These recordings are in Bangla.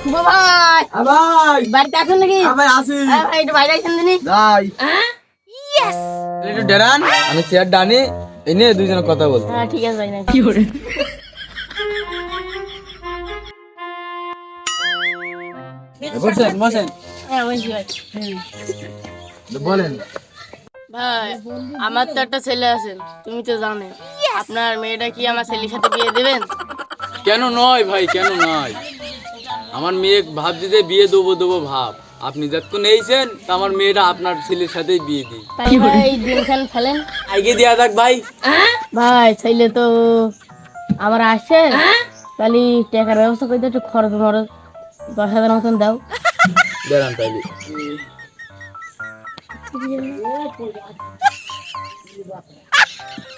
শুভ ভাই ভাই বাড়িতে আছেন নাকি? ভাই আসি ভাই একটু বাইরে আছেন দিনি। যাই একটু ডেরান আমি চেয়ার ডানি এনে দুইজনে কথা বলবো হ্যাঁ ঠিক আছে ভাই। কি করে বসেন বসেন হ্যাঁ বলছি ভাই। বলেন ভাই আমার তো একটা ছেলে আছে, তুমি তো জানো। আপনার মেয়েটা কি আমার ছেলের সাথে বিয়ে দেবেন? কেন নয় ভাই, কেন নয়? আমার মেয়ে ভাব দিতে বিয়ে দেবো ভাব। আপনি যতক্ষণ এইছেন তা আমার মেয়েটা আপনার ছেলের সাথেই বিয়ে দিই। তাই ভাই দিন খান ফেলেন। আগে দেওয়া থাক ভাই। ভাই ছেলে তো আমার আসছে, তাহলে টাকার ব্যবস্থা করে একটু খরচ মরচ 10,000 মতন দাও। দাঁড়ান তাইলে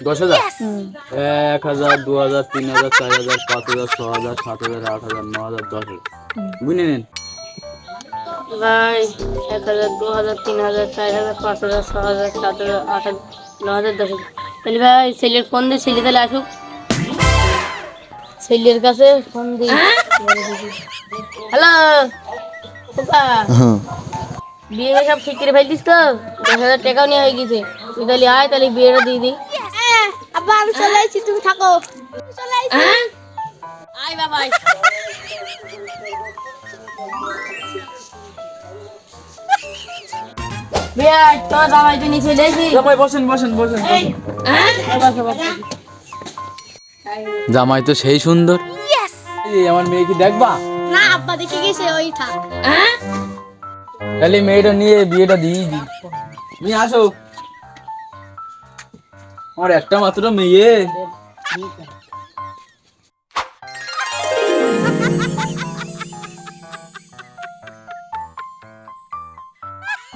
10,000, 1,000, 2,000, 3,000, 4,000, 5,000, 6,000, 7,000, 8,000, 9,000, 10,000 বুঝে নেন। ভাই 1,000, 2,000, 3,000, 4,000, 5,000, 6,000, 7,000, 8,000, 9,000, 10,000। তাহলে ভাই ছেলের ফোন দিয়ে, ছেলে তাহলে আসুক। ছেলের কাছে ফোন দিই। হ্যালো বিয়ে সব ঠিক করে ফেলতিস তো? 10,000 টাকাও নেওয়া হয়ে গেছে। তুই তাহলে আয়, তাহলে বিয়েটা দিয়ে দিই। আব্বা আমি চলে আইছি, তুমি থাকো। চলে আইছি। আয় বাবা আয়। বিয়ে তোর জামাই তো নিচে দেখি। ভাই বসেন বসেন বসেন এই বসো, বসো। জামাই তো সেই সুন্দর। এই আমার মেয়ে কি দেখবা? না আব্বা দেখে গেছে, ওই থাক। তাহলে মেয়েটা নিয়ে বিয়েটা দিয়ে দিই। নিয়ে আসো আমার একটা মাত্র মেয়ে।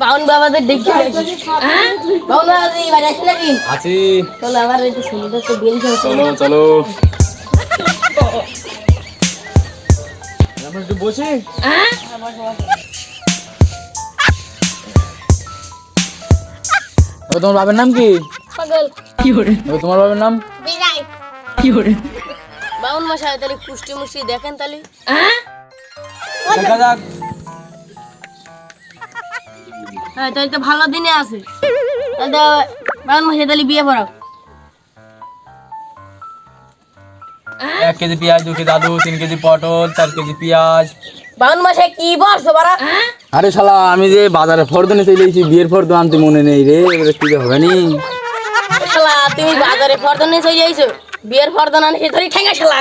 বাউন বাবাদের দেখি। বাউন বাবাদের বাড়ি আসছে নাকি? আছি। চলো আবার একটু ছেলেটা তো বিয়ে দিতে হবে। চলো চলো। আমরা একটু বসি তোমার বাবার নাম কি? পাগল। কি করে তোমার বাবার নাম? বিদায়। কি করে বাউন মশাই তাহলে কুষ্টি মুষ্টি দেখেন তাহলে। দেখা যাক হ্যাঁ তাহলে তো ভালো দিনে আছে। তাহলে বাউন মশাই তাহলে বিয়ে পড়াও। 1 কেজি পেঁয়াজ, 2 কেজি আলু, 3 কেজি পটল, 4 কেজি পেঁয়াজ। বাউন মশাই কি বলছো বাড়া? আরে শালা আমি যে বাজারে ফর্দনে চলে এসেছি, বিয়ের ফর্দ আনতে মনে নেই রে। এবারে কি যে হবে নি। শালা তুমি বাজারে ফর্দনে চলে যাইছো, বিয়ের ফর্দন আনিস ধরি ঠেঙ্গা শালা।